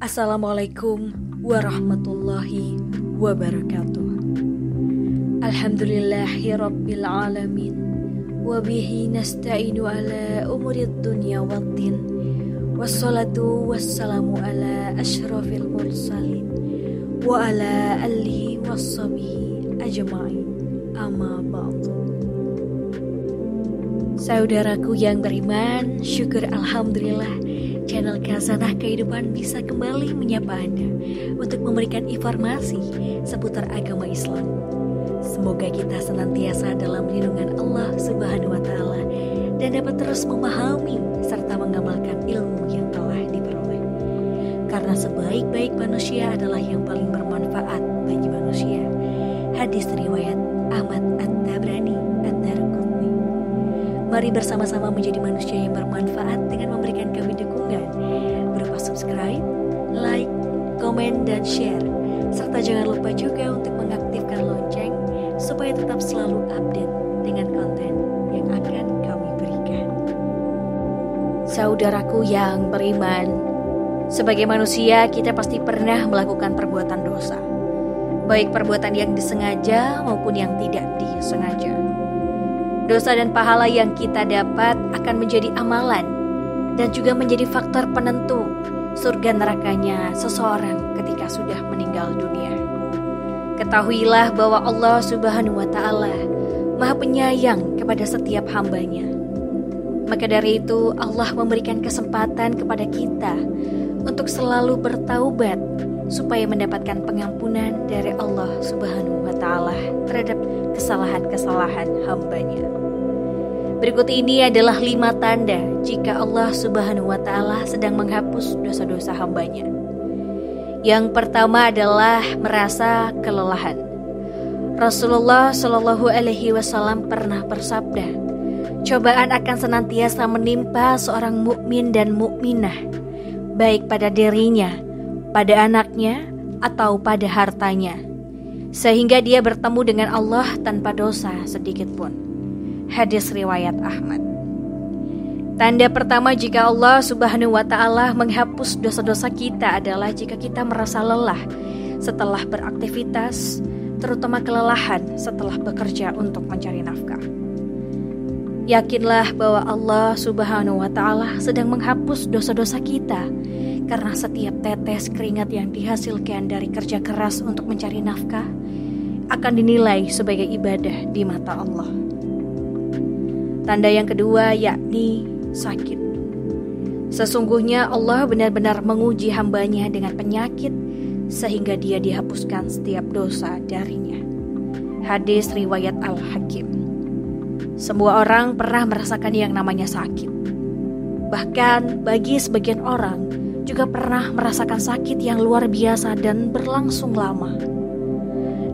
Assalamualaikum warahmatullahi wabarakatuh. Alhamdulillahi rabbil alamin. Wabihi nasta'inu ala umurid dunya waddin. Wassalatu wassalamu ala ashrafil mursalin wa ala alihi wassabihi ajma'in. Amma ba'du. Saudaraku yang beriman, syukur alhamdulillah channel Khazanah Kehidupan bisa kembali menyapa Anda untuk memberikan informasi seputar agama Islam. Semoga kita senantiasa dalam lindungan Allah Subhanahu wa Ta'ala dan dapat terus memahami serta mengamalkan ilmu yang telah diperoleh. Karena sebaik-baik manusia adalah yang paling bermanfaat bagi manusia. Hadis riwayat Ahmad At-Tabrani Ad-Darqutni. Mari bersama-sama menjadi manusia yang bermanfaat dengan memberikan kami dukungan berupa subscribe, like, komen, dan share. Serta jangan lupa juga untuk mengaktifkan lonceng supaya tetap selalu update dengan konten yang akan kami berikan. Saudaraku yang beriman, sebagai manusia kita pasti pernah melakukan perbuatan dosa, baik perbuatan yang disengaja maupun yang tidak disengaja. Dosa dan pahala yang kita dapat akan menjadi amalan dan juga menjadi faktor penentu surga nerakanya seseorang ketika sudah meninggal dunia. Ketahuilah bahwa Allah Subhanahu wa Ta'ala Maha Penyayang kepada setiap hambanya. Maka dari itu Allah memberikan kesempatan kepada kita untuk selalu bertaubat supaya mendapatkan pengampunan dari Allah Subhanahu wa Ta'ala terhadap kesalahan-kesalahan hambanya. Berikut ini adalah 5 tanda jika Allah Subhanahu wa Ta'ala sedang menghapus dosa-dosa hambanya. Yang pertama adalah merasa kelelahan. Rasulullah Shallallahu Alaihi Wasallam pernah bersabda, cobaan akan senantiasa menimpa seorang mukmin dan mukminah, baik pada dirinya, pada anaknya, atau pada hartanya, sehingga dia bertemu dengan Allah tanpa dosa sedikit pun. Hadis riwayat Ahmad. Tanda pertama jika Allah Subhanahu wa Ta'ala menghapus dosa-dosa kita adalah jika kita merasa lelah setelah beraktivitas, terutama kelelahan setelah bekerja untuk mencari nafkah. Yakinlah bahwa Allah Subhanahu wa Ta'ala sedang menghapus dosa-dosa kita, karena setiap tetes keringat yang dihasilkan dari kerja keras untuk mencari nafkah akan dinilai sebagai ibadah di mata Allah. Tanda yang kedua yakni sakit. Sesungguhnya Allah benar-benar menguji hambanya dengan penyakit sehingga dia dihapuskan setiap dosa darinya. Hadis riwayat Al-Hakim. Semua orang pernah merasakan yang namanya sakit. Bahkan bagi sebagian orang juga pernah merasakan sakit yang luar biasa dan berlangsung lama.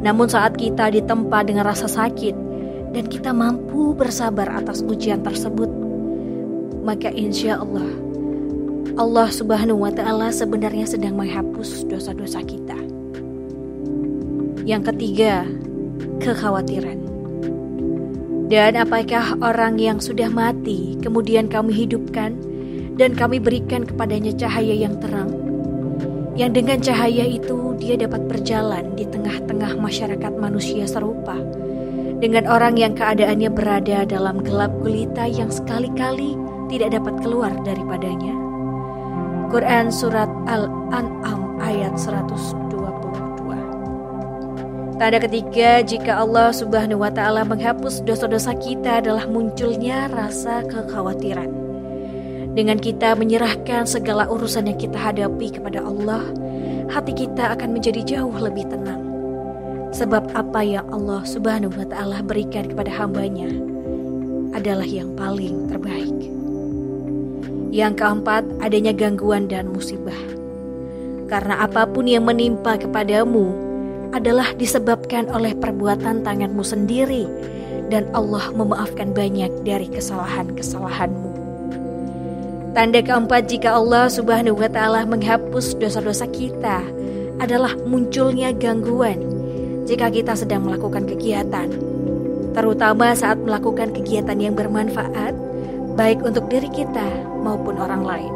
Namun saat kita ditempa dengan rasa sakit dan kita mampu bersabar atas ujian tersebut, maka insya Allah, Allah Subhanahu wa Ta'ala sebenarnya sedang menghapus dosa-dosa kita. Yang ketiga, kekhawatiran. Dan apakah orang yang sudah mati kemudian kami hidupkan dan kami berikan kepadanya cahaya yang terang, yang dengan cahaya itu dia dapat berjalan di tengah-tengah masyarakat manusia serupa dengan orang yang keadaannya berada dalam gelap gulita yang sekali-kali tidak dapat keluar daripadanya. Quran Surat Al-An'am ayat 122. Tanda ketiga jika Allah Subhanahu wa Ta'ala menghapus dosa-dosa kita adalah munculnya rasa kekhawatiran. Dengan kita menyerahkan segala urusan yang kita hadapi kepada Allah, hati kita akan menjadi jauh lebih tenang. Sebab apa yang Allah Subhanahu wa Ta'ala berikan kepada hambanya adalah yang paling terbaik. Yang keempat, adanya gangguan dan musibah. Karena apapun yang menimpa kepadamu adalah disebabkan oleh perbuatan tanganmu sendiri, dan Allah memaafkan banyak dari kesalahan-kesalahanmu. Tanda keempat jika Allah Subhanahu wa Ta'ala menghapus dosa-dosa kita adalah munculnya gangguan jika kita sedang melakukan kegiatan, terutama saat melakukan kegiatan yang bermanfaat baik untuk diri kita maupun orang lain.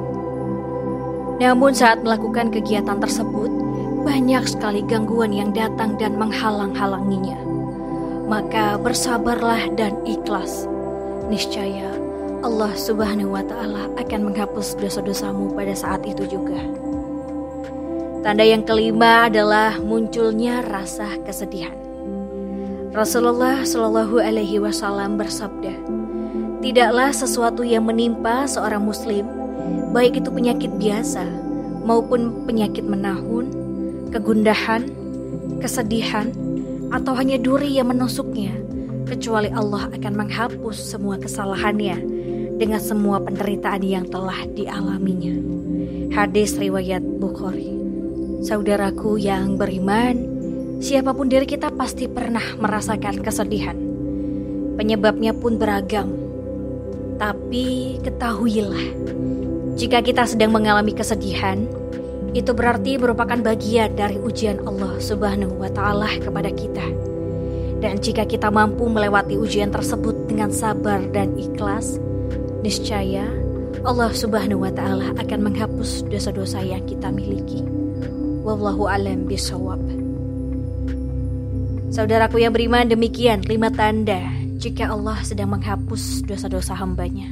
Namun saat melakukan kegiatan tersebut, banyak sekali gangguan yang datang dan menghalang-halanginya. Maka bersabarlah dan ikhlas. Niscaya Allah Subhanahu wa Ta'ala akan menghapus dosa-dosamu pada saat itu juga. Tanda yang kelima adalah munculnya rasa kesedihan. Rasulullah Shallallahu Alaihi Wasallam bersabda, tidaklah sesuatu yang menimpa seorang muslim, baik itu penyakit biasa maupun penyakit menahun, kegundahan, kesedihan, atau hanya duri yang menusuknya, kecuali Allah akan menghapus semua kesalahannya dengan semua penderitaan yang telah dialaminya. Hadis riwayat Bukhari. Saudaraku yang beriman, siapapun diri kita pasti pernah merasakan kesedihan. Penyebabnya pun beragam. Tapi ketahuilah, jika kita sedang mengalami kesedihan, itu berarti merupakan bagian dari ujian Allah Subhanahu wa Ta'ala kepada kita. Dan jika kita mampu melewati ujian tersebut dengan sabar dan ikhlas, niscaya Allah Subhanahu wa Ta'ala akan menghapus dosa-dosa yang kita miliki. Wallahu a'lam bishawab. Saudaraku yang beriman, demikian 5 tanda jika Allah sedang menghapus dosa-dosa hambanya.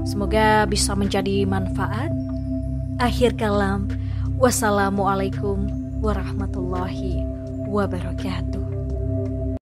Semoga bisa menjadi manfaat. Akhir kalam, wassalamualaikum warahmatullahi wabarakatuh.